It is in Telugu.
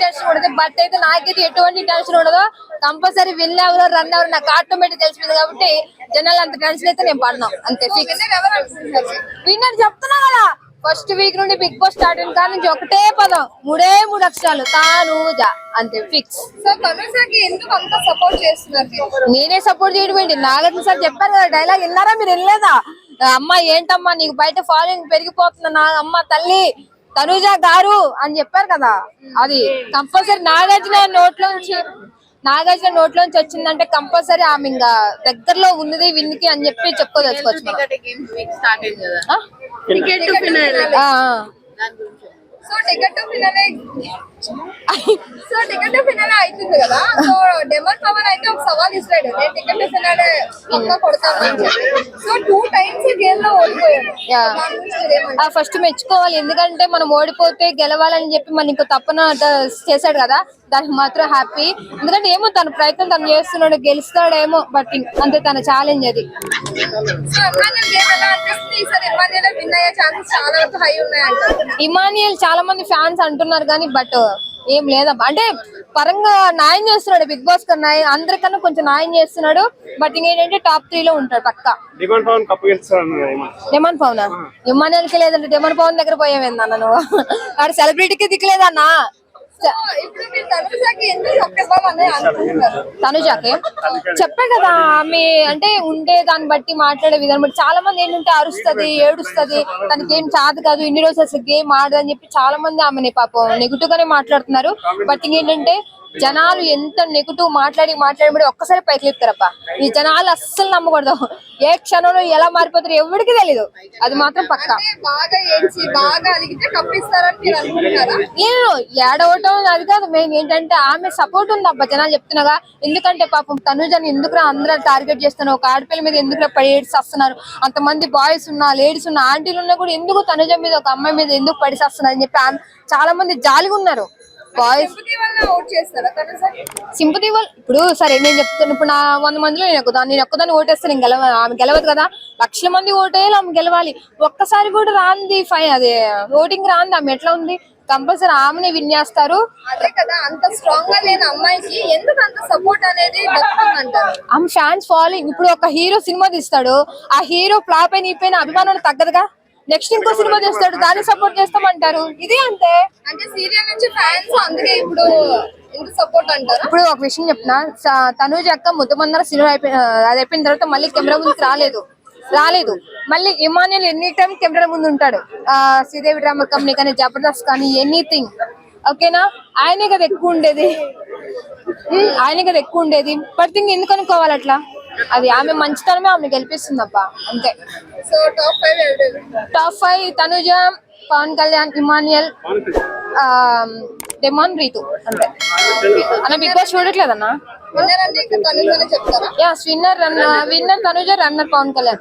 టెన్షన్ ఉండదు. బట్ అయితే నాకైతే ఎటువంటి టెన్షన్ ఉండదు. కంపల్సరీ విన్ ఎవరో రన్ ఎవరో నాకు ఆటోమేటిక్ తెలిసింది కాబట్టి జనాలు అంత టెన్షన్ అయితే నేను పడినా అంతే. విన్నర్ చెప్తున్నా కదా, ఫస్ట్ వీక్ నుండి బిగ్ బాస్ స్టార్ట్ అయిన కాడ నుంచి ఒకటే పదం, మూడు అక్షరాలు తనూజ అంతే ఫిక్స్. సో తనుజకి ఎందుకు అంత సపోర్ట్ చేస్తున్నారు? నేనే సపోర్ట్ చేయడం ఏంటి, నాగార్జున సార్ చెప్పారు కదా డైలాగ్, విన్నారా మీరు? వినలేదా? అమ్మ ఏంటమ్మా నీకు బయట ఫాలోయింగ్ పెరిగిపోతున్నా, నా అమ్మ తల్లి తనుజ గారు అని చెప్పారు కదా, అది కంపల్సరీ నాగార్జున నోట్లోంచి వచ్చిందంటే కంపల్సరీ ఆమె ఇంకా దగ్గరలో ఉన్నది విన్నికి అని చెప్పి చెప్పుకోదలుచుకోవచ్చు. సో టికెట్ ఫినాలే అవుతుంది కదా. సో డెమన్ పవన్ అయితే ఒక సవాల్ ఇస్తాడు, నేను టికెట్ ఫినాలే పక్కా కొడతాను. సో 2 times గేమ్ లో ఓడిపోయాడు. ఫస్ట్ మెచ్చుకోవాలి, ఎందుకంటే మనం ఓడిపోతే గెలవాలని చెప్పి మన ఇంకో తప్పన చేశాడు కదా, దానికి మాత్రం హ్యాపీ. ఎందుకంటే ఏమో తన ప్రయత్నం తను చేస్తున్నాడు, గెలుస్తాడేమో, బట్ అంతే తన ఛాలెంజ్ అది. ఇమానియల్ చాలా మంది ఫ్యాన్స్ అంటున్నారు కానీ బట్ ఏం లేదబ్బా, అంటే పరంగా న్యాయం చేస్తున్నాడు బిగ్ బాస్ కన్నా, అందరికన్నా కొంచెం న్యాయం చేస్తున్నాడు. బట్ ఇంకేంటంటే టాప్ 3 లో ఉంటాడు పక్కా. డెమన్ పవన్ ఇమానియల్కి లేదంటే డెమన్ పవన్ దగ్గర పోయావేందన్న నువ్వు, ఆడ సెలబ్రిటీకి దిక్కులేదన్నా. తనుజాకి చెప్పే కదా, ఆమె అంటే ఉండే దాన్ని బట్టి మాట్లాడే విధానం బట్టి చాలా మంది ఏంటంటే అరుస్తుంది, ఏడుస్తుంది, తనకి ఏం చాదు కాదు, ఇన్ని రోజులు అసలు గేమ్ ఆడదు అని చెప్పి చాలా మంది ఆమెని పాపం నెగిటివ్ గానే మాట్లాడుతున్నారు. బట్ ఇంకేంటంటే జనాలు ఎంత నెగిటివ్ మాట్లాడి ఒక్కసారి పైకి లేపుతారప్ప. ఈ జనాలు అస్సలు నమ్మకూడదు, ఏ క్షణంలో ఎలా మారిపోతారు ఎవరికి తెలీదు, అది మాత్రం పక్కా. నేను ఏడవటం అది కాదు మెయిన్, ఏంటంటే ఆమె సపోర్ట్ ఉంది అబ్బా జనాలు చెప్తున్నాగా. ఎందుకంటే పాపం తనుజని ఎందుకురా అందరూ టార్గెట్ చేస్తున్నారు, ఒక ఆడపిల్ల మీద ఎందుకురా పడేస్తున్నారు, అంతమంది బాయ్స్ ఉన్నా లేడీస్ ఉన్నా ఆంటీలు ఉన్నా కూడా ఎందుకు తనుజ మీద ఒక అమ్మాయి మీద ఎందుకు పడిసేస్తున్నారు అని చెప్పి చాలా మంది జాలిగా ఉన్నారు. సింపతి వల్ల ఇప్పుడు సరే నేను చెప్తాను, ఇప్పుడు నా 100 మందిలో నేను ఒక్కదాన్ని ఓటేస్తే నేను ఆమె గెలవదు కదా, లక్షల మంది ఓటేయాలి, ఆమె గెలవాలి. ఒక్కసారి కూడా రాంది అదే ఓటింగ్ రాంది, ఆమె ఎట్లా ఉంది, కంపల్సరీ ఆమెనే విన్ చేస్తారు. అదే కదా, అంత స్ట్రాంగ్ గా లేని అమ్మాయికి ఎందుకు అంత సపోర్ట్ అనేది దక్కుతుందంటారు? ఆమె ఫ్యాన్స్ ఫాలోయింగ్. ఇప్పుడు ఒక హీరో సినిమా తీస్తాడు, ఆ హీరో ఫ్లాప్ అయిన అభిమానం తగ్గదుగా, నెక్స్ట్ ఇంకో సినిమా చేస్తాడు, దాన్ని సపోర్ట్ చేస్తామంటారు. ఇది అంతే, అంటే సీరియల్ నుంచి ఫ్యాన్స్ అందుకే ఇప్పుడు ఎందుకు సపోర్ట్ అంటారు. ఇప్పుడు ఒక విషయం చెప్తున్నా, తనుజ అక్క ముద్దమందర సినిమా అది అయిపోయిన తర్వాత మళ్ళీ కెమెరా ముందుకు రాలేదు. మళ్ళీ ఇమానియల్ ఎనీ టైం కెమెరా ముందు ఉంటాడు, శ్రీదేవి డ్రామా కంపెనీ కానీ జబర్దస్త్ కానీ ఎనీథింగ్, ఓకేనా. ఆయనే కదా ఎక్కువ ఉండేది. బట్ ఎందుకు అనుకోవాలి అట్లా, అది ఆమె మంచితనమే ఆమె గెలిపిస్తుంది అబ్బా, అంతే. So top 5 Tanuja, Pawan Kalyan, Emmanuel, Demon, Ritu, అంతే. అన్న బిగ్ బాస్ చూడట్లేదన్నా? Winner Tanuja, runner Pawan Kalyan.